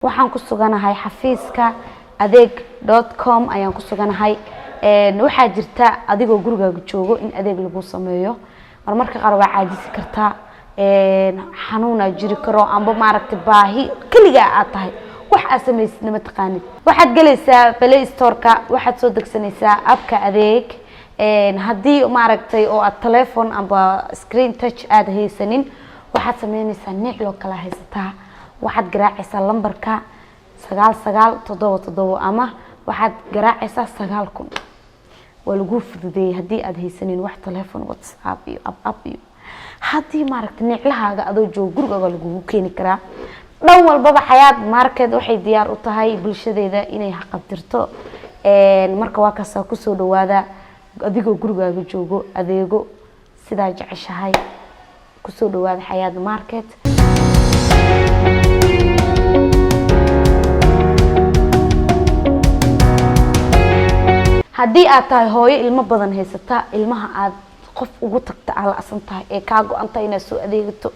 waxaan ku suganahay xafiiska adeeg.com ayaan ku suganahay waxaa jirta adigoo gurigaaga joogo in adeeg lagu sameeyo marmarka qaar waa caajisi kartaa xanuun jiri karo amba maaragtay baahi kaliya aad tahay wax aad sameysna ma taqaanid waxaad galaysaa Play Store-ka waxaad soo degsanaysaa app-ka adeeg haddii maaragtay oo aad telephone amba screen touch aad haysanin waxaad sameynaysaa niclo loo kala haysataa waxaad garaacaysaa lambarka 9977 ama waxaad garaacaysaa 9000 waa lagu fududeeyay hadii aad haysanin wax telephone WhatsApp iyo app iyo hadii maaragtay niclahaaga adoo joog gurigaaga lagu keeni karaa dhan walbaba xayaat market waxay diyaar u tahay bulshadeeda inay xaqabtirto marka waa kaas ku soo dhawaada adigoo gurigaaga joogo adeego sida jeceshahay ku soo dhawaada xayaat market haddii aad tahay hooyo ilmo badan haysata ilmaha aad qof ugu tagta ala asan tahay ee ka go'anta inaad soo adeegato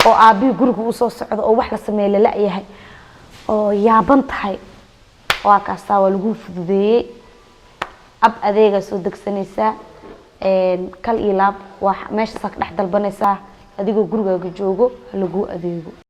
oo aabi guriga u soo socdo oo wax la sameeyo la yahay oo yaaban tahay waa kaas waa lagu fududeeyay ab adeega soo degsanaysa kal ilaab wax meesha saak dhex dalbanaysa adigoo gurigaaga joogo lagu adeego